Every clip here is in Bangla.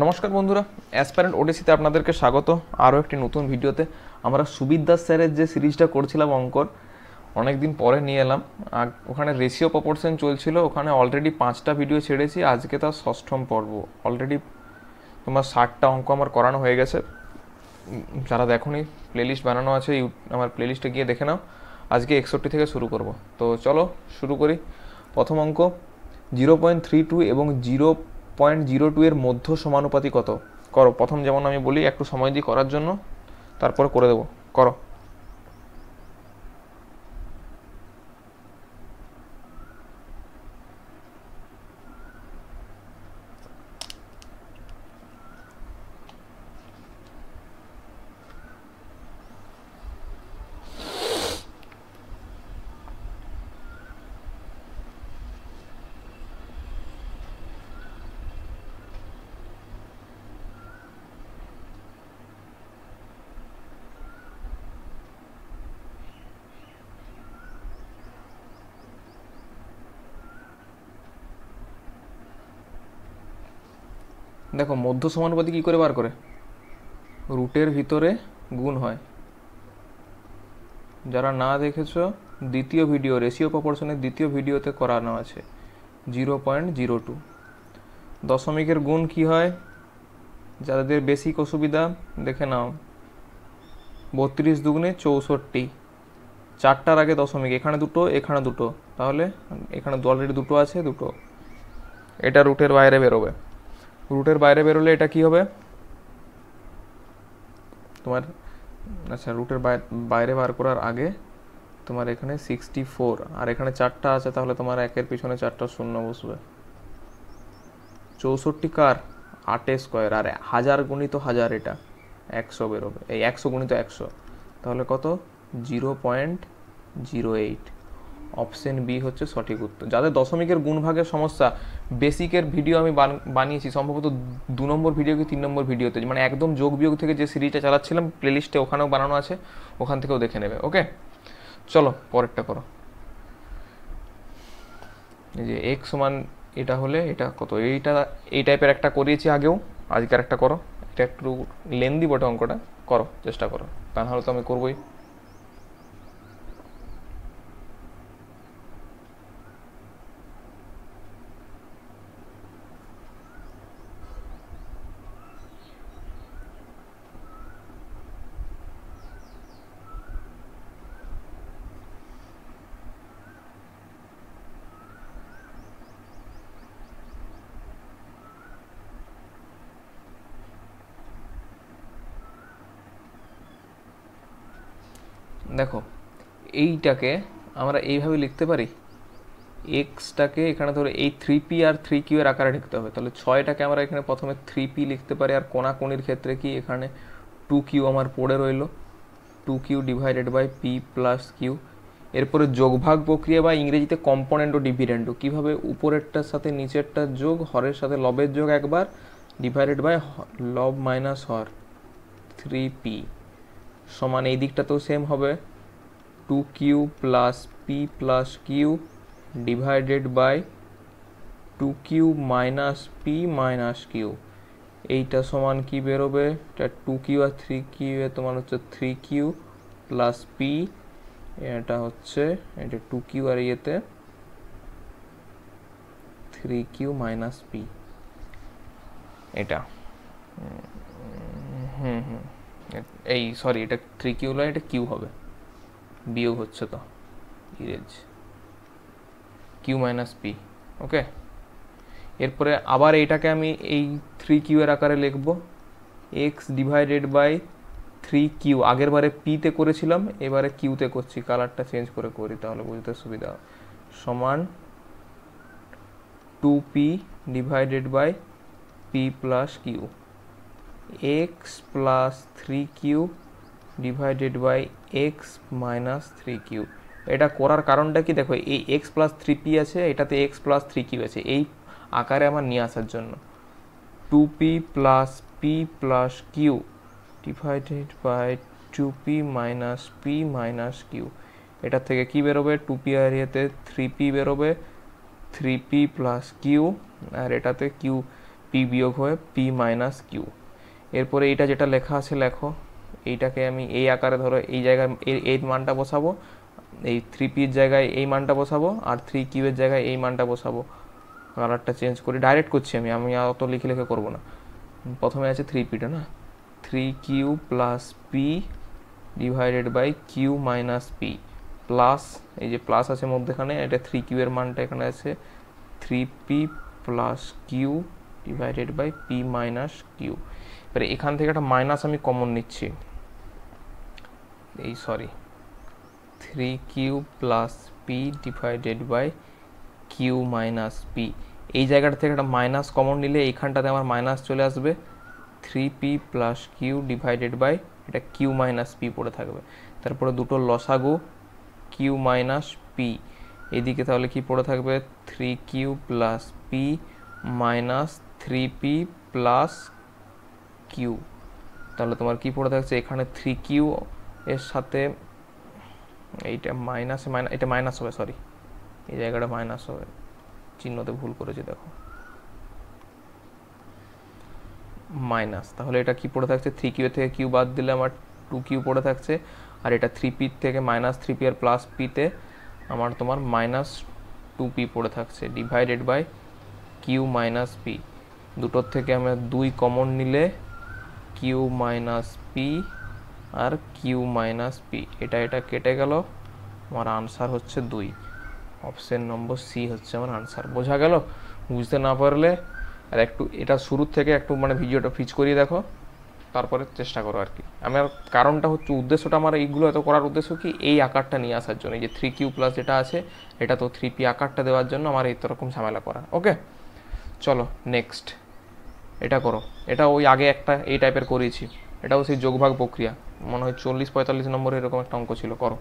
নমস্কার বন্ধুরা, অ্যাসপারেন্ট ওডিসিতে আপনাদেরকে স্বাগত। আরও একটি নতুন ভিডিওতে আমরা সুবিদ দাস স্যারের যে সিরিজটা করছিলাম অঙ্কর, অনেক দিন পরে নিয়ে এলাম। ওখানে রেশিও প্রপোর্শন চলছিল, ওখানে অলরেডি 5টা ভিডিও ছেড়েছি, আজকে তার 6ম পর্ব। অলরেডি তোমার 60টা অঙ্ক আমার করানো হয়ে গেছে। যারা দেখোনি, প্লেলিস্ট বানানো আছে, আমার প্লেলিস্টে গিয়ে দেখে নাও। আজকে 61 থেকে শুরু করব। তো চলো শুরু করি। প্রথম অঙ্ক, 0.32 এবং 0.02 এর মধ্য সমানুপাতি কত? করো। প্রথম যেমন আমি বলি, একটু সময় দিই করার জন্য, তারপরে করে দেবো। করো। দেখো, মধ্য সমানুপাতি কী করে বার করে? রুটের ভিতরে গুণ হয়। যারা না দেখেছো, দ্বিতীয় ভিডিও রেশিও প্রপোর্শনের দ্বিতীয় ভিডিওতে করানো আছে। 0.02 দশমিকের গুণ কি হয়? যাদের বেসিক অসুবিধা দেখে নাও। 32 দুগুণে 64, 4টার আগে দশমিক, এখানে দুটো এখানে দুটো, তাহলে এখানে অলরেডি দুটো আছে, দুটো। এটা রুটের বাইরে বেরোবে। রুটের বাইরে বেরোলে এটা কি হবে তোমার? আচ্ছা, রুটের বাইরে বার করার আগে তোমার এখানে 64 আর এখানে 4টা আছে, তাহলে তোমার একের পিছনে 4টা শূন্য বসবে। 64 কার? 8 স্কোয়ার, আর 1000 গুণিত 1000, এটা 100 বেরোবে। এই 100 গুণিত 100, তাহলে কত? 0.08। অপশন বি হচ্ছে সঠিক উত্তর। যাদের দশমিকের গুণভাগের সমস্যা, বেসিকের ভিডিও আমি বানিয়েছি সম্ভবত 2 নম্বর ভিডিও কি 3 নম্বর ভিডিওতে, মানে একদম যোগ বিয়োগ থেকে যে সিরিজটা চালাচ্ছিলাম, প্লেলিস্টে ওখানেও বানানো আছে, ওখান থেকেও দেখে নেবে। ওকে, চলো পরেরটা করো। এই যে x সমান এটা হলে এটা কত? এইটা এই টাইপের একটা করিয়েছি আগেও, আজকের একটা করো। এটা একটু লেন্দি বটে অঙ্কটা, করো, চেষ্টা করো, তা নাহলে তো আমি করবোই। দেখো, এইটাকে আমরা এইভাবে লিখতে পারি। এক্সটাকে এখানে ধরো এই 3p আর 3q এর আকারে লিখতে হবে, তাহলে 6টাকে আমরা এখানে প্রথমে 3p লিখতে পারি, আর কোনাকুনির ক্ষেত্রে কি এখানে 2q আমার পড়ে রইল, 2q divided by p plus q. এরপরে যোগভাগ প্রক্রিয়া বা ইংরেজিতে কম্পোনেন্ট ও ডিভিডেন্ড, কীভাবে? উপরেরটার সাথে নিচেরটার যোগ, হরের সাথে লবের যোগ একবার, ডিভাইডেড বাই লব মাইনাস হর, 3p সমান এই দিকটাতেও সেম হবে, 2q plus p plus q divided by 2q minus p minus q. এইটা সমান কি বেরোবে? এটা 2q আর 3q এ তোমার হচ্ছে 3q প্লাস p, এটা হচ্ছে এটা 2q আর ইয়েতে 3q মাইনাস p। এটা এই সরি, এটা 3q নয়, এটা q হবে, বিয়োগ হচ্ছে তো ইরেজ, q মাইনাস p। ওকে, এরপরে আবার এইটাকে আমি এই 3q এর আকারে লিখব, x ডিভাইডেড বাই 3q। আগের বারে পিতে করেছিলাম, এবারে কিউতে করছি, কালারটা চেঞ্জ করে করি তাহলে বুঝতে সুবিধা, সমান 2p divided by p plus q, x plus 3q divided by x minus 3q। এটা করার কারণটা কি? দেখো, এই এক্স প্লাস 3p আছে, এটাতে এক্স প্লাস 3q আছে, এই আকারে আমার নিয়ে আসার জন্য 2p plus p plus q divided by 2p minus p minus q. এটার থেকে কি বেরোবে? 2p আর এতে 3p বেরোবে, 3p প্লাস কিউ, আর এটাতে কিউ p পি বিয়োগ হয়ে পি মাইনাস কিউ। এরপরে এইটা যেটা লেখা আছে লেখো, এইটাকে আমি এই আকারে ধরো এই জায়গায় এই মানটা বসাবো, এই 3p-র জায়গায় এই মানটা বসাবো, আর 3q-এর জায়গায় এই মানটা বসাবো। কালারটা চেঞ্জ করি, ডাইরেক্ট করছি আমি আর অত লিখে লিখে করবো না। প্রথমে আছে 3p-টা না, 3q plus p divided by q minus p, plus এই যে প্লাস আছে মধ্যেখানে, এটা 3q-এর মানটা এখানে আছে 3p plus q divided by p minus q. এবারে এখান থেকে একটা মাইনাস আমি কমন নিচ্ছি, এই 3q plus p divided by q minus p, এই জায়গাটা থেকে একটা মাইনাস কমন নিলে এইখানটাতে আমার মাইনাস চলে আসবে, 3p plus q divided by এটা কিউ মাইনাস পি পড়ে থাকবে। তারপরে দুটো লসাগু কিউ মাইনাস পি, এদিকে তাহলে কি পড়ে থাকবে 3q plus p minus 3p plus q. তাহলে তোমার কি পড়ে থাকছে এখানে 3q এর সাথে এইটা মাইনাসে এটা মাইনাস হবে, এই জায়গাটা মাইনাস হবে, চিহ্নতে ভুল করেছি দেখো, মাইনাস। তাহলে এটা কি পড়ে থাকছে 3q থেকে কিউ বাদ দিলে আমার 2q পড়ে থাকছে, আর এটা 3p থেকে মাইনাস 3p আর প্লাস পিতে আমার তোমার মাইনাস 2p পড়ে থাকছে divided by q minus p. দুটোর থেকে আমরা 2 কমন নিলে কিউ মাইনাস পি আর কিউ মাইনাস পি, এটা কেটে গেল, আমার আনসার হচ্ছে 2। অপশন নম্বর সি হচ্ছে আমার আনসার। বোঝা গেল? বুঝতে না পারলে আর একটু এটা শুরুর থেকে একটু মানে ভিডিওটা ফিচ করিয়ে দেখো, তারপরে চেষ্টা করো আর কি। আমার কারণটা হচ্ছে উদ্দেশ্যটা আমার এইগুলো এত করার উদ্দেশ্য কি, এই আকারটা নিয়ে আসার জন্য, এই যে 3q প্লাস যেটা আছে এটা তো 3p আকারটা দেওয়ার জন্য আমার এই রকম ঝামেলা করা। ওকে চলো নেক্সট এটা করো। এটা ওই আগে একটা এই টাইপের করিয়েছি, এটাও সেই যোগভাগ প্রক্রিয়া, মনে হয় 40-45 নম্বরের এরকম একটা অঙ্ক ছিল, করো।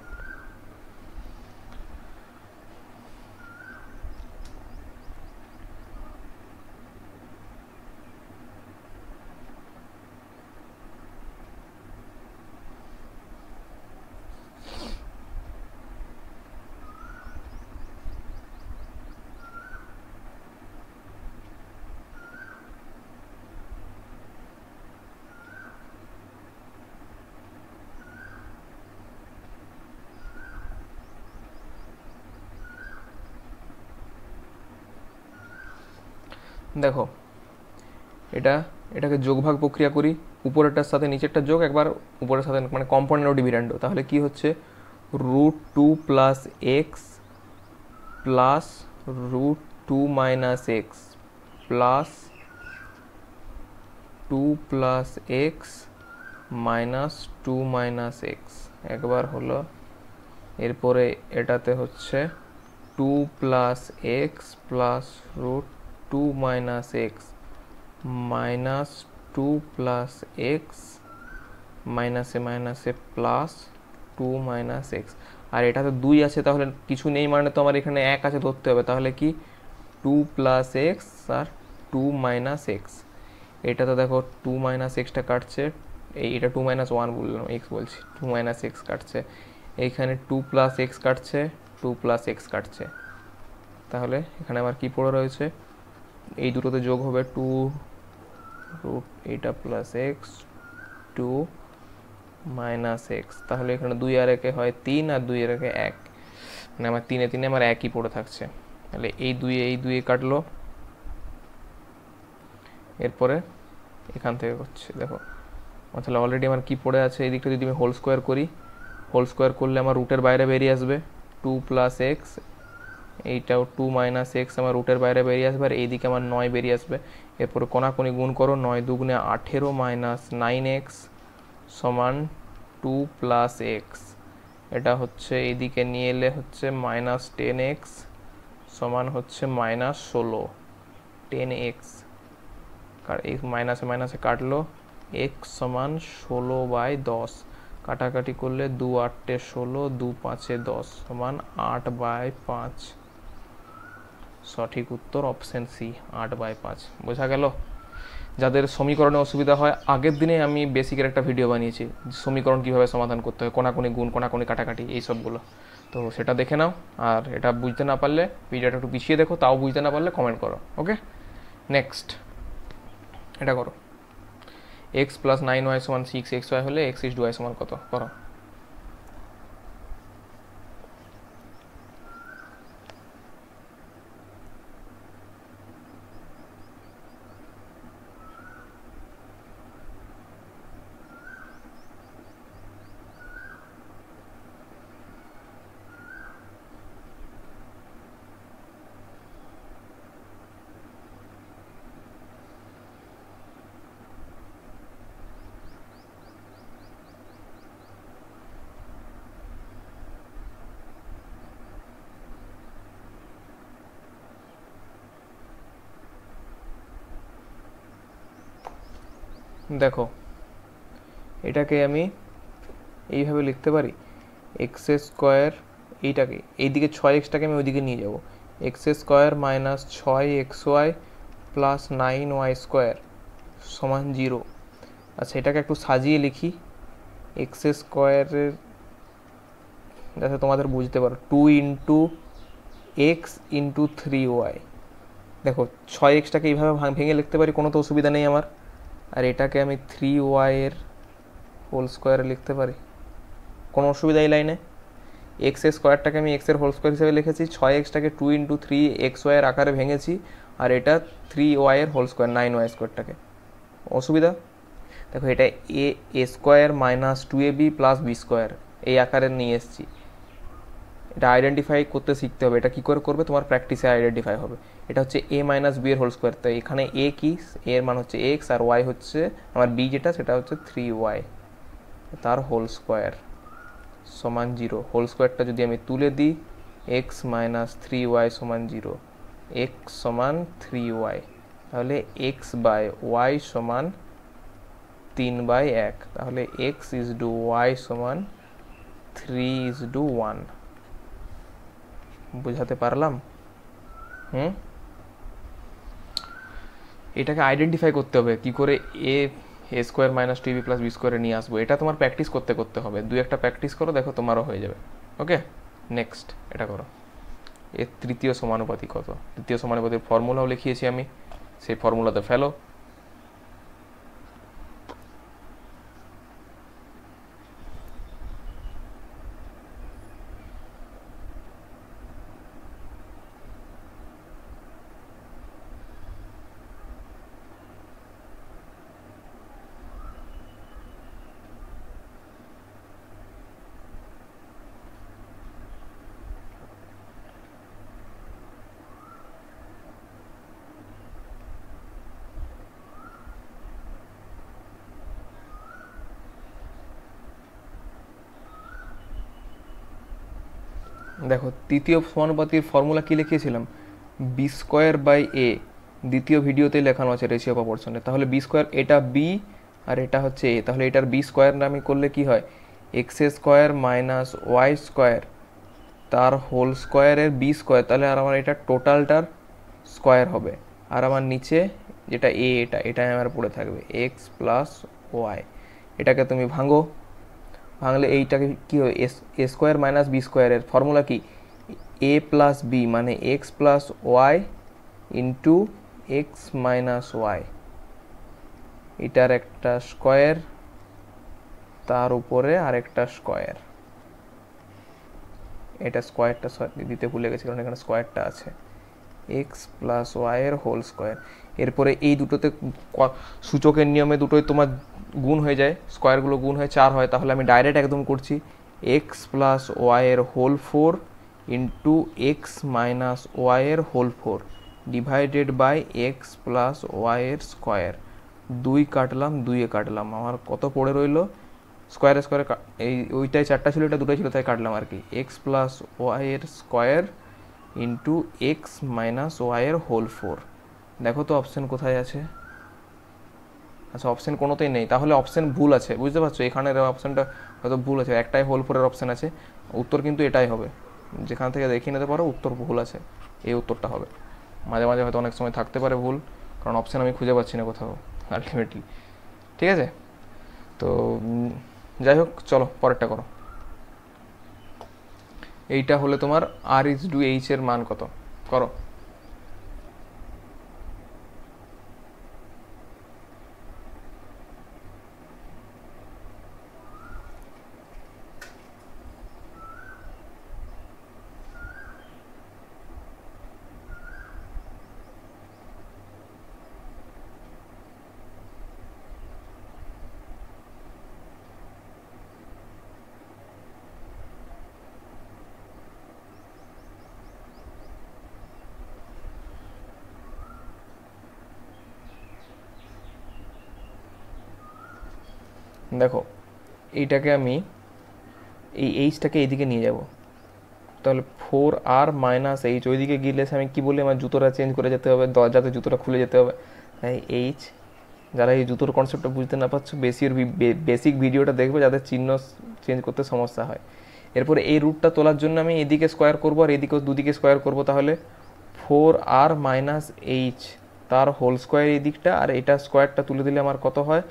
দেখো এটাকে যোগভাগ প্রক্রিয়া করি, উপরেরটার সাথে নিচেরটা যোগ, একবার উপরের সাথে মানে কম্পোনেন্ট ও ডিভিডেন্ডও। তাহলে কি হচ্ছে √2 plus x plus √2 minus x plus 2 plus x minus 2 minus x একবার হলো। এরপরে এটাতে হচ্ছে 2 plus x plus √2 minus x minus 2 plus x মাইনাসে মাইনাসে প্লাস 2 মাইনাস এক্স। আর এটাতে 2 আছে, তাহলে কিছু নেই মানে তো আমার এখানে 1 আছে ধরতে হবে, তাহলে কি 2 প্লাস এক্স আর 2 মাইনাস এক্স। এটাতে দেখো 2 মাইনাস এক্সটা কাটছে, এটা 2 মাইনাস 1 বললাম, এক্স বলছি, 2 মাইনাস এক্স কাটছে, এইখানে 2 প্লাস এক্স কাটছে, 2 প্লাস এক্স কাটছে। তাহলে এখানে আমার কি পড়ে রয়েছে, এই দুটোতে যোগ হবে 2 এটা প্লাস এক্স 2 মাইনাস এক্স। তাহলে এখানে 2 আর 1 হয় 3 আর 2 আর 1 1, মানে আমার 3 এ 3 আমার একই পড়ে থাকছে। তাহলে এই 2 কাটলো, এরপরে এখান থেকে হচ্ছে দেখো তাহলে অলরেডি আমার কি পড়ে আছে, এই দিকটা যদি আমি হোল স্কোয়ার করি, হোল স্কোয়ার করলে আমার রুটের বাইরে বেরিয়ে আসবে 2 প্লাস এক্স, এইটাও 2 মাইনাস এক্স আমার রুটের বাইরে বেরিয়ে আসবে, আর এইদিকে আমার 9 বেরিয়ে আসবে। এরপরে কোনাকুনি গুণ করো, 9 দুগুণে 18 মাইনাস 9x সমান 2 প্লাস এক্স। এটা হচ্ছে এইদিকে নিয়ে এলে হচ্ছে মাইনাস 10x সমান হচ্ছে মাইনাস 16, 10x এই মাইনাসে মাইনাসে কাটলো, x সমান 16/10, কাটাকাটি করলে 2 8 16, 2 5 10 সমান 8/5। সঠিক উত্তর অপশন সি, 8/5। বোঝা গেল? যাদের সমীকরণে অসুবিধা হয়, আগের দিনে আমি বেসিকের একটা ভিডিও বানিয়েছি সমীকরণ কীভাবে সমাধান করতে হয়, কোনাকুনি গুণ কোনাকুনি কাটাকাটি এইসবগুলো, তো সেটা দেখে নাও। আর এটা বুঝতে না পারলে ভিডিওটা একটু পিছিয়ে দেখো, তাও বুঝতে না পারলে কমেন্ট করো। ওকে নেক্সট এটা করো, এক্স প্লাস 9y সমান 6xy হলে এক্স ইস টু ওয়াই সমান কত, করো। দেখো এটাকে আমি এইভাবে লিখতে পারি, এক্স স্কোয়ার, এইটাকে এইদিকে 6x-টাকে আমি ওইদিকে নিয়ে যাব, x square minus 6xy plus 9y² সমান 0। আচ্ছা এটাকে একটু সাজিয়ে লিখি, এক্স স্কোয়ারের যাতে তোমাদের বুঝতে পারো 2 ইন্টু এক্স ইন্টু 3y। দেখো 6x-টাকে এইভাবে ভেঙে লিখতে পারি, কোনো তো অসুবিধা নেই আমার। আর এটাকে আমি 3y এর হোল স্কোয়ারে লিখতে পারি, কোনো অসুবিধা এই লাইনে। এক্স স্কোয়ারটাকে আমি এক্সের হোল স্কোয়ার হিসেবে লিখেছি, 6x-টাকে 2 ইন্টু 3xy এর আকারে ভেঙেছি, আর এটা 3y এর হোল স্কোয়ার 9y²টাকে, অসুবিধা? দেখো এটা A square minus 2ab plus B square এই আকারে নিয়ে এসেছি। এটা আইডেন্টিফাই করতে শিখতে হবে, এটা কী করে করবে তোমার প্র্যাকটিসে আইডেন্টিফাই হবে। এটা হচ্ছে a মাইনাস বি এর হোল স্কোয়ার, তো এখানে a কি, এর মান হচ্ছে এক্স আর y হচ্ছে আমার b যেটা সেটা হচ্ছে 3y, তার হোল স্কোয়ার সমান 0। হোল স্কোয়ারটা যদি আমি তুলে দিই, এক্স মাইনাস 3y সমান 0, এক্স সমান 3y, তাহলে এক্স বাই ওয়াই সমান 3/1, তাহলে এক্স ইজ টু ওয়াই সমান 3:1। বুঝাতে পারলাম? এটাকে আইডেন্টিফাই করতে হবে কি করে A square minus 2ab plus B স্কোয়ারে নিয়ে আসবো, এটা তোমার প্র্যাকটিস করতে হবে, একটা প্র্যাকটিস করো, দেখো তোমারও হয়ে যাবে। ওকে, নেক্সট এটা করো, এর তৃতীয় সমানুপাতি কত। তৃতীয় সমানুপাতির ফর্মুলাও লিখিয়েছি আমি, সেই ফর্মুলাতে ফেলো। দেখো তৃতীয় সমানুপাতির ফর্মুলা কি লিখিয়েছিলাম, বি স্কোয়ার বাই এ, দ্বিতীয় ভিডিওতে লেখানো আছে রেশিও প্রপোর্শনে। তাহলে বি স্কোয়ার, এটা বি আর এটা হচ্ছে এ, তাহলে এটার বি স্কোয়ার আমি করলে কি হয়, x square minus y square তার হোল স্কোয়ারের বি স্কোয়ার, তাহলে আর আমার এটা টোটালটার স্কোয়ার হবে। আর আমার নিচে যেটা এ, এটাই আমার পড়ে থাকবে এক্স প্লাস ওয়াই। এটাকে তুমি ভাঙো, ভাঙলে এইটাকে কী হয়, এ স্কোয়ার মাইনাস বি স্কোয়ারের ফর্মুলা কি, এ প্লাস বি মানে x plus y into x minus y, এটার একটা স্কোয়ার তার উপরে আরেকটা স্কোয়ার। এটা স্কোয়ারটা দিতে ভুলে গেছি কারণ এখানে স্কোয়ারটা আছে, এক্স প্লাস ওয়াইয়ের হোল স্কোয়ার। এরপরে এই দুটোতে সূচকের নিয়মে দুটোই তোমার গুণ হয়ে যায়, স্কোয়ারগুলো গুণ হয়ে 4 হয়, তাহলে আমি ডাইরেক্ট একদম করছি, এক্স প্লাস ওয়াইয়ের হোল 4 ইন্টু এক্স মাইনাস ওয়াইয়ের whole 4 divided by x plus ওয়াইয়ের স্কোয়ার। 2 কাটলাম, 2 কাটলাম, আমার কত পড়ে রইল, স্কোয়ারে স্কোয়ারে এই ওইটাই 4টা ছিল, এটা 2টাই ছিল, তাই কাটলাম আর কি, এক্স প্লাস ওয়াইয়ের স্কোয়ার ইন্টু এক্স মাইনাস ওয়াইয়ের হোল 4। দেখো তো অপশান কোথায় আছে, আচ্ছা অপশান কোনোতেই নেই, তাহলে অপশান ভুল আছে, বুঝতে পারছো, এখানের অপশানটা হয়তো ভুল আছে, একটাই হোল 4-এর অপশান আছে, উত্তর কিন্তু এটাই হবে, যেখান থেকে দেখিয়ে নিতে পারো উত্তর ভুল আছে, এই উত্তরটা হবে। মাঝে মাঝে হয়তো অনেক সময় থাকতে পারে ভুল, কারণ অপশান আমি খুঁজে পাচ্ছি না কোথাও আলটিমেটলি। ঠিক আছে, তো যাই হোক চলো পরেরটা করো। এইটা হলে তোমার আর ইজ টু এইচ এর মান কত, করো। দেখো এইটাকে আমি এই এইচটাকে এইদিকে নিয়ে যাব, তাহলে 4r - h, ওইদিকে গিয়ে আমি কি বলি, আমার জুতোটা চেঞ্জ করে যেতে হবে, দরজাতে জুতোটা খুলে যেতে হবে, তাই এইচ। যারা এই জুতোর কনসেপ্টটা বুঝতে না পারছো, বেসিক ভিডিওটা দেখবে, যাদের চিহ্ন চেঞ্জ করতে সমস্যা হয়। এরপরে এই রুটটা তোলার জন্য আমি এদিকে স্কোয়ার করবো আর এদিকেও দুদিকে স্কোয়ার করবো, তাহলে 4r - h তার হোল স্কোয়ার এই দিকটা, আর এটা স্কোয়ারটা তুলে দিলে আমার কত হয়,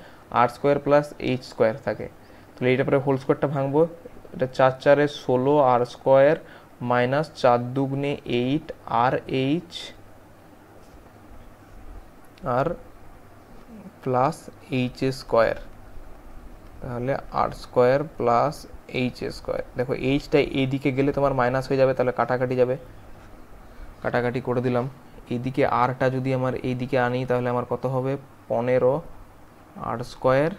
r² + h² থাকে। তাহলে এইটা পরে হোল স্কোয়ারটা ভাঙবো, এটা 4 4 16 r² - 4 2 8 rh আর প্লাস h², তাহলে r² + h²। দেখো এইচটা এইদিকে গেলে তোমার মাইনাস হয়ে যাবে, তাহলে কাটাকাটি যাবে, কাটাকাটি করে দিলাম। এইদিকে আরটা যদি আমার এইদিকে আনি তাহলে আমার কত হবে, 15 r²,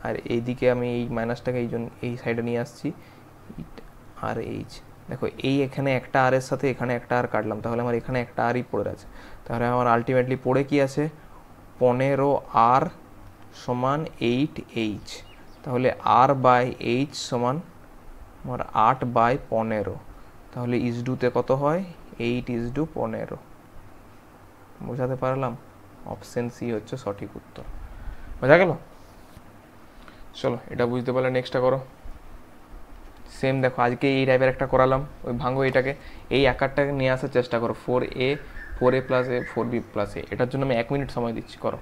আর এইদিকে আমি এই মাইনাসটাকে এই সাইডে নিয়ে আসছি, আর এইচ। দেখো এই এখানে একটা আর এর সাথে এখানে একটা আর কাটলাম, তাহলে আমার এখানে একটা আরই পড়ে আছে, তাহলে আমার আলটিমেটলি পড়ে কি আছে, 15r = 8h, তাহলে r/h সমান আমার 8/15, তাহলে ইজডুতে কত হয়, 8:15। বোঝাতে পারলাম? অপশন সি হচ্ছে সঠিক উত্তর। বোঝা গেল? চলো এটা বুঝতে পারলে নেক্সটটা করো। সেম দেখো আজকে এই টাইপের একটা করালাম, ওই ভাঙো এটাকে, এই আকারটাকে নিয়ে আসার চেষ্টা করো, 4a + a 4b + a। এটার জন্য আমি 1 মিনিট সময় দিচ্ছি, করো।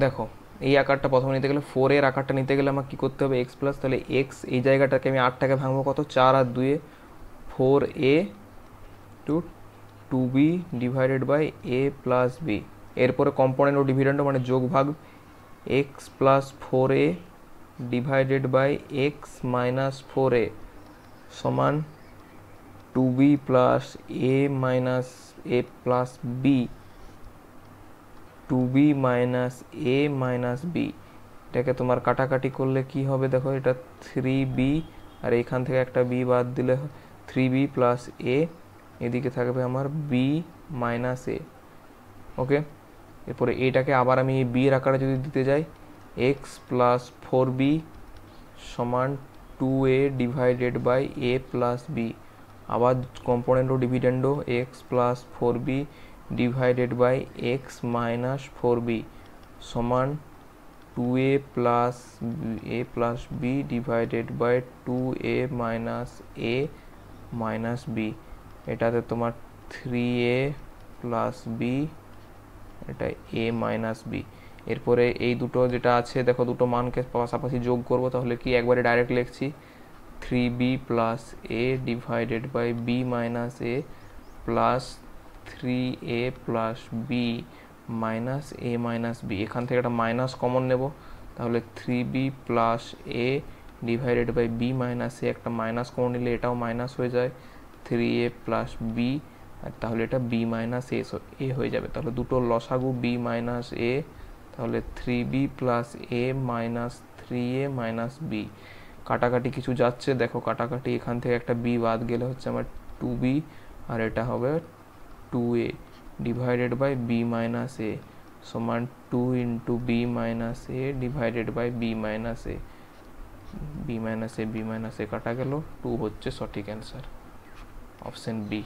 দেখো এই আকারটা প্রথমে নিতে গেলে, 4 আকারটা নিতে গেলে আমার কী করতে হবে, x প্লাস, তাহলে এক্স এই জায়গাটাকে আমি 8টাকে ভাঙবো কত, 4 আর 2 4a to 2b / a + b। এরপরে কম্পোনেন্ট ও ডিভিডেন্ডও মানে যোগ ভাগ, x + 4a / x - 4a সমান 2b + a + b 2b - a - b। এটাকে তোমার কাটাকাটি করলে কি হবে, দেখো এটা 3b, আর এইখান থেকে একটা b বাদ দিলে 3b + a, এদিকে থাকবে আমার b - a। ওকে, এরপরে এটাকে আবার আমি এই b এর আকারে যদি দিতে যাই, x + 4b = 2a / a + b। আবার কম্পোনেন্ট ও ডিভিডেন্ডও, x + 4b / x - 4b সমান 2a + a + b / 2a - a - b। এটাতে তোমার 3a + b, এটা a - b। এরপরে এই দুটো যেটা আছে দেখো, দুটো মানকে পাশাপাশি যোগ করব, তাহলে কি একবারে ডাইরেক্ট লিখছি, 3b + a / b - a plus 3a + b - a - b। এখান থেকে একটা মাইনাস কমন নেব, তাহলে 3b + a / b - a, একটা মাইনাস কমন নিলে এটাও মাইনাস হয়ে যায়, 3a + b, আর তাহলে এটা b - a হয়ে যাবে। তাহলে দুটো লসাগু b - a, তাহলে 3b + a - 3a - b। কাটাকাটি কিছু যাচ্ছে, দেখো কাটাকাটি, এখান থেকে একটা b বাদ গেলে হচ্ছে আমার 2b, আর এটা হবে 2a / b - a সমান 2 × b - a / b - a। b - a কাটা গেল, 2 হচ্ছে সঠিক অ্যান্সার, অপশন বি।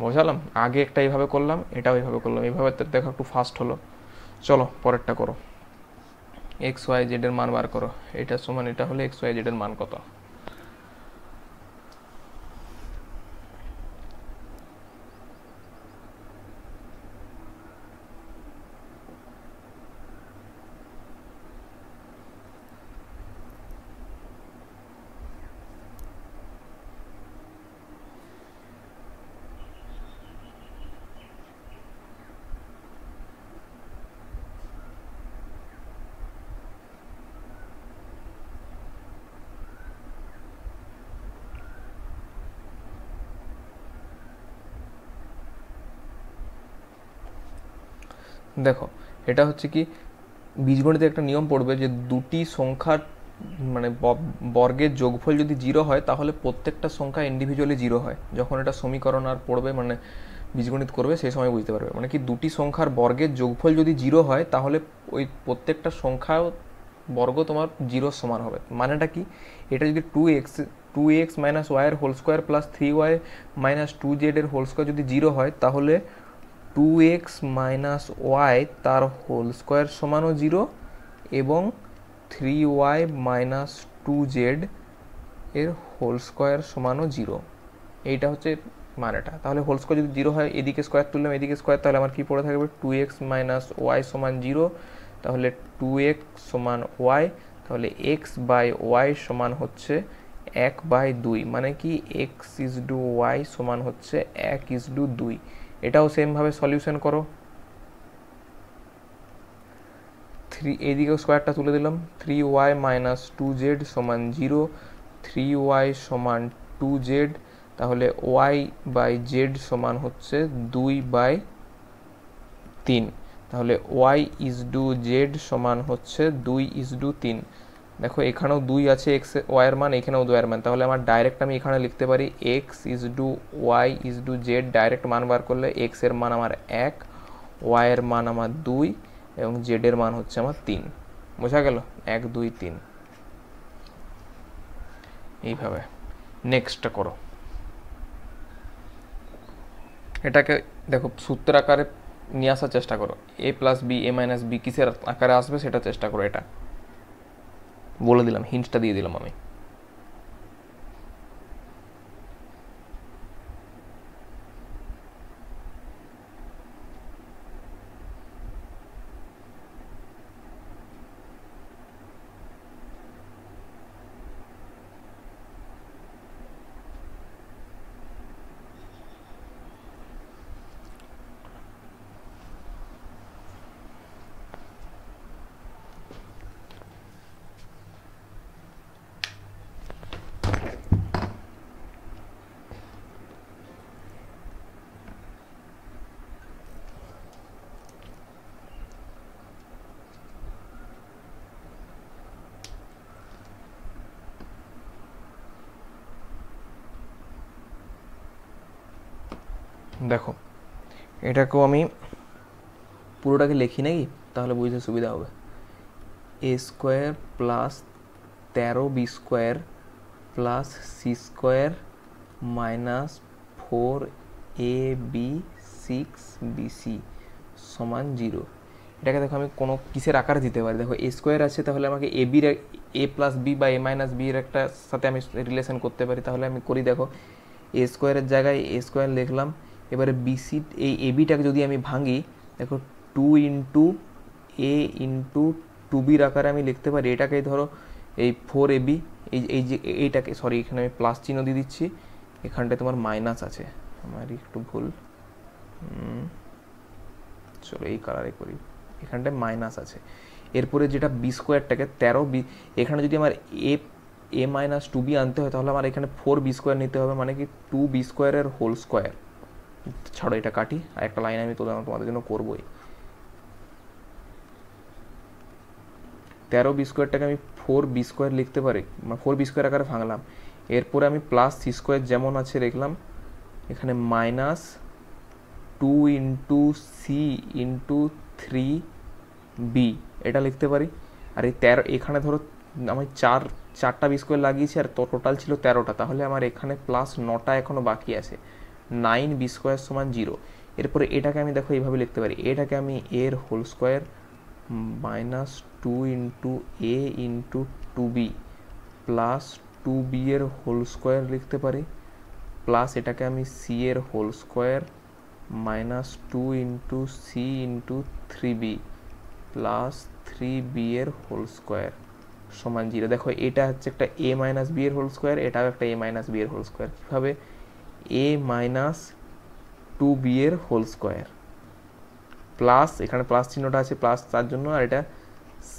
বোঝালাম? আগে একটা এইভাবে করলাম, এটাও এইভাবে করলাম, এইভাবে দেখো একটু ফাস্ট হলো। চলো পরেরটা করো। এক্স ওয়াই জেড এর মান বার করো, এটা সমান এটা হলে এক্স ওয়াই জেড এর মান কত। দেখো এটা হচ্ছে কি, বীজগণিতে একটা নিয়ম পড়বে যে দুটি সংখ্যার মানে বর্গের যোগফল যদি 0 হয় তাহলে প্রত্যেকটা সংখ্যা ইন্ডিভিজুয়ালি 0 হয়। যখন এটা সমীকরণ আর পড়বে মানে বীজগণিত করবে সেই সময় বুঝতে পারবে, মানে কি দুটি সংখ্যার বর্গের যোগফল যদি 0 হয় তাহলে ওই প্রত্যেকটা সংখ্যা বর্গ তোমার 0 সমান হবে। মানেটা কি, এটা যদি 2x মাইনাস ওয়াই এর whole square plus 3y minus 2z এর হোল স্কোয়ার যদি 0 হয় তাহলে 2x মাইনাস ওয়াই তার হোল স্কোয়ার সমানও 0 এবং 3y মাইনাস 2z এর হোল স্কোয়ার সমানও 0। এইটা হচ্ছে মানেটা। তাহলে হোল স্কোয়ার যদি 0 হয়, এদিকে স্কোয়ার তুললাম এদিকে স্কোয়ার, তাহলে আমার কি পড়ে থাকবে 2x মাইনাস ওয়াই সমান 0, তাহলে 2x সমান ওয়াই, তাহলে x বাই ওয়াই সমান হচ্ছে 1/2, মানে কি x ইজ টু ওয়াই সমান হচ্ছে 1:2। এটাও সেমভাবে সলিউশন করো। এইদিকে স্কোয়ারটা তুলে দিলাম, 3y মাইনাস 2z সমান 0, 3y সমান 2z, তাহলে y বাই জেড সমান হচ্ছে 2/3, তাহলে y ইজ টু জেড সমান হচ্ছে 2:3। দেখো এখানেও 2 আছে এক্স ওয়াইয়ের মান, এখানেও 2 এর মান, তাহলে আমার ডাইরেক্ট আমি এখানে লিখতে পারি x is to y is to z. Direct মান বার করলে এক্স এর মান আমার 1, ওয়াই এর মান আমার 2 এবং জেড এর মান হচ্ছে আমার 3। বোঝা গেল? 1 2 3। এইভাবে নেক্সটটা করো। এটাকে দেখো সূত্র আকারে নিয়ে আসার চেষ্টা করো, এ plus B A minus B কিসের আকারে আসবে সেটা চেষ্টা করো। এটা বলে দিলাম, হিন্টটা দিয়ে দিলাম আমি। দেখো এটাকেও আমি পুরোটাকে লিখি নাকি, তাহলে বুঝতে সুবিধা হবে। A square plus 13b square plus C square minus 4ab6bc সমান 0। এটাকে দেখো আমি কোনো কিসের আকারে দিতে পারি, দেখো এ স্কোয়ার আছে তাহলে আমাকে এ বির এ প্লাস বি বা এ মাইনাস বি এর একটা সাথে আমি রিলেশন করতে পারি। তাহলে আমি করি, দেখো এ স্কোয়ারের জায়গায় এ স্কোয়ার লিখলাম, এবারে বিসি এই এ বিটাকে যদি আমি ভাঙি, দেখো 2 ইন্টু এ ইন্টু 2বির আকারে আমি লিখতে পারি। এটাকেই ধরো এই 4ab, এই যে এইটাকে, সরি এখানে আমি প্লাস চিহ্ন দিয়ে দিচ্ছি, এখানটায় তোমার মাইনাস আছে, আমার একটু ভুল, চলো এই কালারে করি, এখানটায় মাইনাস আছে। এরপরে যেটা বি স্কোয়ারটাকে 13b, এখানে যদি আমার এ মাইনাস 2b আনতে হয় তাহলে আমার এখানে 4b স্কোয়ার নিতে হবে, মানে কি 2b স্কোয়ারের হোল স্কোয়ার। ছাড়ো এটা কাটি, আর একটা লাইন আমি তোমাদের জন্য করবোই। 13b স্কোয়ারটাকে আমি 4b স্কোয়ার লিখতে পারি, 4b স্কোয়ার আকারে ভাঙলাম। এরপরে আমি প্লাস সি স্কোয়ার যেমন আছে লিখলাম, এখানে minus 2 into C into 3b এটা লিখতে পারি। আর এই 13 এখানে ধরো আমি চারটা বি স্কোয়ার লাগিয়েছি আর টোটাল ছিল 13টা, তাহলে আমার এখানে প্লাস 9টা এখনও বাকি আছে, 9b স্কোয়ার সমান 0। এরপরে এটাকে আমি দেখো এইভাবে লিখতে পারি, এটাকে আমি এর whole square minus two into A into two B plus two B এর হোল স্কোয়ার লিখতে পারি, প্লাস এটাকে আমি সি এর whole square minus two into C into three B plus three B এর হোল স্কোয়ার সমান জিরো। দেখো এটা হচ্ছে একটা এ মাইনাস বি এর হোল স্কোয়ার, এটাও একটা এ মাইনাস বি এর হোল স্কোয়ার। কীভাবে? এ মাইনাস টু বি এর হোল স্কোয়ার প্লাস, এখানে প্লাস চিহ্নটা আছে প্লাস তার জন্য, আর এটা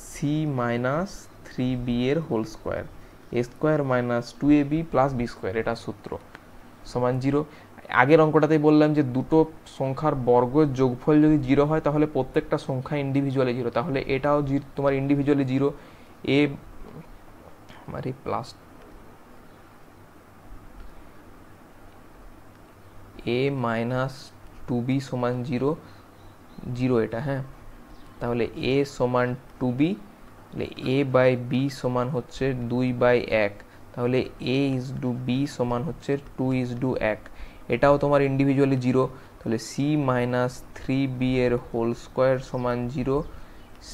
সি মাইনাস থ্রি বি এর whole square, A square minus two A B plus B square, এটা সূত্র সমান জিরো। আগের অঙ্কটাতেই বললাম যে দুটো সংখ্যার বর্গের যোগফল যদি জিরো হয় তাহলে প্রত্যেকটা সংখ্যা ইন্ডিভিজুয়ালি জিরো, তাহলে এটাও তোমার ইন্ডিভিজুয়ালি জিরো। এ আমার এই plus A minus two B সমান জিরো, জিরো এটা, হ্যাঁ। তাহলে এ সমান টু বি, তাহলে এ বাই বি সমান হচ্ছে 2/1, তাহলে এ ইজ টু বি সমান হচ্ছে 2:1। এটাও তোমার ইন্ডিভিজুয়ালি জিরো, তাহলে সি মাইনাস থ্রি বি এর হোল স্কোয়ার সমান zero,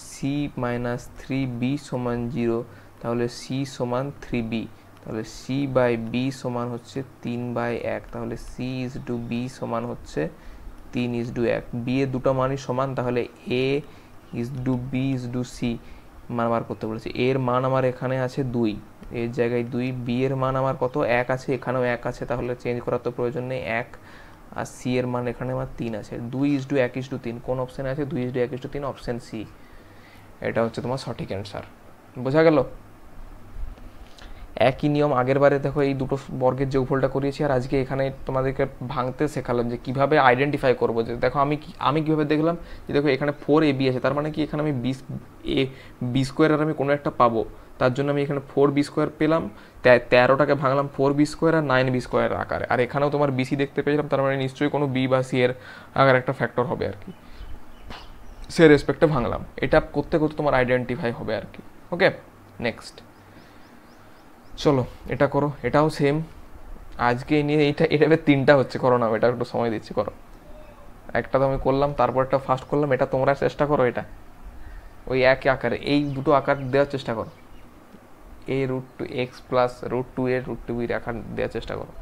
c minus three b সমান জিরো, তাহলে সি সমান থ্রি বি, তাহলে সি বাই বি সমান হচ্ছে 3/1, তাহলে সি ইজ টু বি সমান হচ্ছে 3:1। বি এর দুটো মানই সমান, তাহলে A is to B is to C মান বার করতে বলেছে। এর মান আমার এখানে আছে 2, এর জায়গায় 2, বি এর মান আমার কত 1 আছে, এখানেও 1 আছে, তাহলে চেঞ্জ করার তো প্রয়োজন নেই 1, আর সি এর মান এখানে আমার 3 আছে। 2:1:3 কোন অপশানে আছে? 2:1:3 অপশান সি, এটা হচ্ছে তোমার সঠিক অ্যান্সার। বোঝা গেল? একই নিয়ম আগের বারে দেখো এই দুটো বর্গের যোগফলটা করিয়েছি, আর আজকে এখানে তোমাদেরকে ভাঙতে শেখালাম যে কিভাবে আইডেন্টিফাই করবো। যে দেখো আমি কিভাবে দেখলাম যে দেখো এখানে 4ab আছে, তার মানে কি এখানে আমি বি স্কোয়ার আর আমি কোনো একটা পাবো, তার জন্য আমি এখানে 4b স্কোয়ার পেলাম, 13টাকে ভাঙলাম 4b স্কোয়ার আর 9b স্কোয়ার আকারে, আর এখানেও তোমার বিসি দেখতে পেয়েছিলাম, তার মানে নিশ্চয়ই কোনো বি বা সি এর আকার একটা ফ্যাক্টর হবে আর কি, সে রেসপেক্টে ভাঙলাম। এটা করতে করতে তোমার আইডেন্টিফাই হবে আর কি। ওকে, নেক্সট চলো এটা করো, এটাও সেম। আজকে নিয়ে এটা এবার 3টা হচ্ছে, করো না, এটা একটু সময় দিচ্ছি, করো। একটা তো আমি করলাম, তারপর একটা ফার্স্ট করলাম, এটা তোমরা চেষ্টা করো, এটা ওই একই আকারে এই দুটো আকার দেওয়ার চেষ্টা করো, a√2x প্লাস √2a√2b আকার দেওয়ার চেষ্টা করো।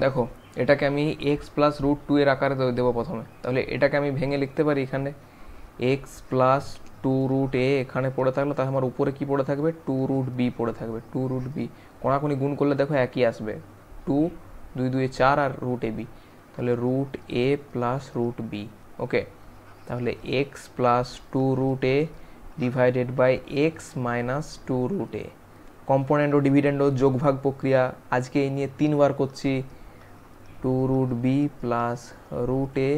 দেখো এটাকে আমি এক্স প্লাস √2 এর আকারে দেবো প্রথমে, তাহলে এটাকে আমি ভেঙে লিখতে পারি এখানে এক্স প্লাস 2√a এখানে পড়ে থাকলো, তাহলে আমার উপরে কি পড়ে থাকবে 2√b পড়ে থাকবে, 2√b কোনাকুনি গুণ করলে দেখো একই আসবে, 2 2 2 4 আর √ab, তাহলে √a প্লাস √b। ওকে, তাহলে X plus 2√a divided by x minus 2√a। Component ও ডিভিডেন্ড ও যোগভাগ প্রক্রিয়া আজকে এই নিয়ে 3বার করছি, 2√b plus √a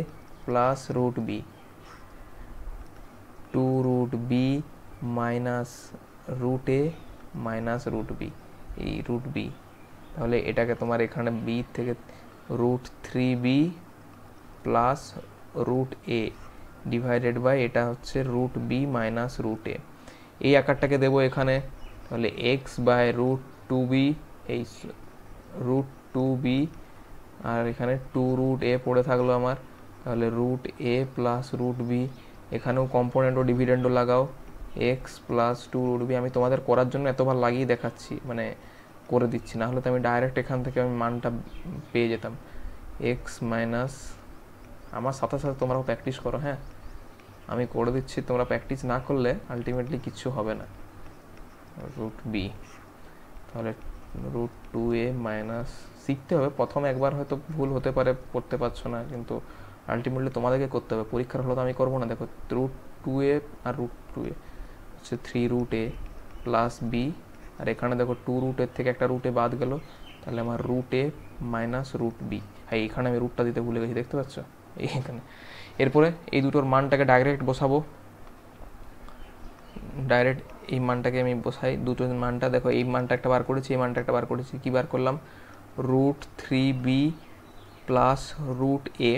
plus √b, 2√b minus √a minus √b, এই √b, তাহলে এটাকে তোমার এখানে b থেকে √3b plus √a divided by এটা হচ্ছে √b মাইনাস √a। এই আকারটাকে দেবো এখানে, তাহলে এক্স বাই √2b, এই √2b, আর এখানে 2√a পড়ে থাকলো আমার, তাহলে √a প্লাস √b, এখানেও কম্পোনেন্ট ও ডিভিডেন্ডও লাগাও, এক্স প্লাস 2√b। আমি তোমাদের করার জন্য এতবার লাগিয়ে দেখাচ্ছি, মানে করে দিচ্ছি, না হলে তো আমি ডাইরেক্ট এখান থেকে আমি মানটা পেয়ে যেতাম। এক্স মাইনাস, আমার সাথে সাথে তোমরাও প্র্যাকটিস করো, হ্যাঁ আমি করে দিচ্ছি, তোমরা প্র্যাকটিস না করলে আলটিমেটলি কিচ্ছু হবে না। √b, তাহলে √2a মাইনাস, শিখতে হবে, প্রথম একবার হয়তো ভুল হতে পারে, করতে পারছো না, কিন্তু আলটিমেটলি তোমাদেরকে করতে হবে, পরীক্ষার হলো তো আমি করবো না। দেখো √2a আর √2a হচ্ছে 3√a প্লাস b, আর এখানে দেখো 2 রুটের থেকে একটা √a বাদ গেল, তাহলে আমার root A minus root B. হ্যাঁ এখানে আমি রুটটা দিতে ভুলে গেছি, দেখতে পাচ্ছ এইখানে। এরপরে এই দুটোর মানটাকে ডাইরেক্ট বসাবো, ডাইরেক্ট এই মানটাকে আমি বসাই। দুটোর মানটা দেখো, এই মানটা একটা বার করেছি, এই মানটা একটা বার করেছি। কী বার করলাম? Root 3b plus root A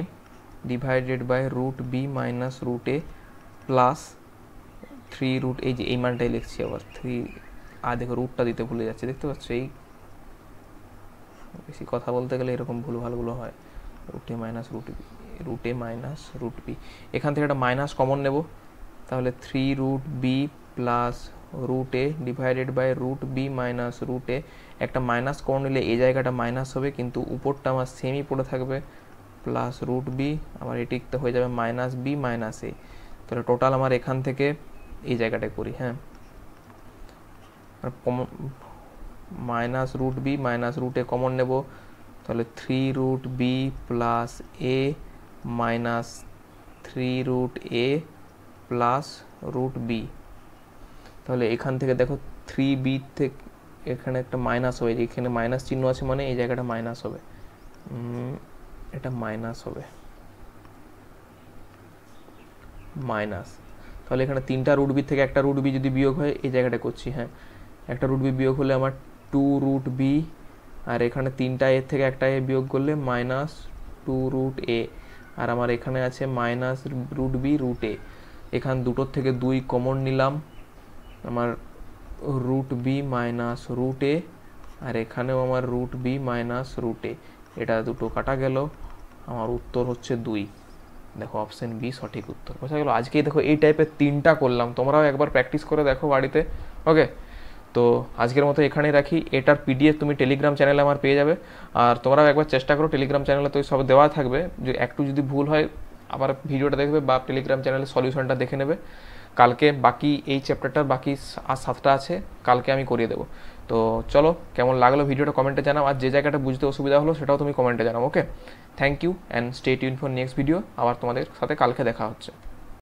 divided by root B minus root A plus 3 root, এই যে এই মানটাই লিখছি আবার 3। আর দেখো রুটটা দিতে ভুলে যাচ্ছে, দেখতে পাচ্ছ? এই বেশি কথা বলতে গেলে এরকম ভুলভালগুলো হয়। Root A minus root B, root A minus root B. এখান থেকে একটা মাইনাস কমন নেব, তাহলে 3 root B plus root A divided by root B minus root A. একটা মাইনাস কমন নিলে এই জায়গাটা মাইনাস হবে, কিন্তু উপরটা আমার সেমই পড়ে থাকবে, প্লাস রুট বি, আবার এটিতে হয়ে যাবে মাইনাস বি মাইনাস এ। তাহলে টোটাল আমার এখান থেকে এই জায়গাটায় করি, হ্যাঁ, minus root B minus root A common নেব, তাহলে 3 root B plus A minus 3 root A plus root B. তাহলে এখান থেকে দেখো 3b থেকে এখানে একটা মাইনাস হবে, এখানে মাইনাস চিহ্ন আছে মানে এই জায়গাটা মাইনাস হবে, এটা মাইনাস হবে, মাইনাস। তাহলে এখানে 3টা রুট বি থেকে একটা রুট বি যদি বিয়োগ হয়, এই জায়গাটা করছি, হ্যাঁ, একটা রুট বি বিয়োগ হলে আমার 2 রুট বি, আর এখানে 3টা এর থেকে একটা এ বিয়োগ করলে মাইনাস 2 রুট এ, আর আমার এখানে আছে মাইনাস রুট বি রুট এ। এখান দুটোর থেকে 2 কমন নিলাম, আমার রুট বি মাইনাস রুট এ, আর এখানেও আমার রুট বি মাইনাস রুট এ। এটা দুটো কাটা গেল, আমার উত্তর হচ্ছে 2। দেখো অপশন বি সঠিক উত্তর। বোঝা গেল? আজকেই দেখো এই টাইপের 3টা করলাম, তোমরাও একবার প্র্যাকটিস করে দেখো বাড়িতে। ওকে, তো আজকের মতো এখানেই রাখি। এটার পিডিএফ তুমি টেলিগ্রাম চ্যানেলে আমার পেয়ে যাবে, আর তোমরাও একবার চেষ্টা করো, টেলিগ্রাম চ্যানেলে তো সব দেওয়া থাকবে, যে একটু যদি ভুল হয় আবার ভিডিওটা দেখবে বা টেলিগ্রাম চ্যানেলে সলিউশনটা দেখে নেবে। কালকে বাকি এই চ্যাপ্টারটার বাকি আর 7টা আছে, কালকে আমি করিয়ে দেবো। তো চলো, কেমন লাগলো ভিডিওটা কমেন্টে জানাও, আর যে জায়গাটা বুঝতে অসুবিধা হলো সেটাও তুমি কমেন্টে জানাও। Okay, thank you and stay tune for next video. আবার তোমাদের সাথে কালকে দেখা হচ্ছে।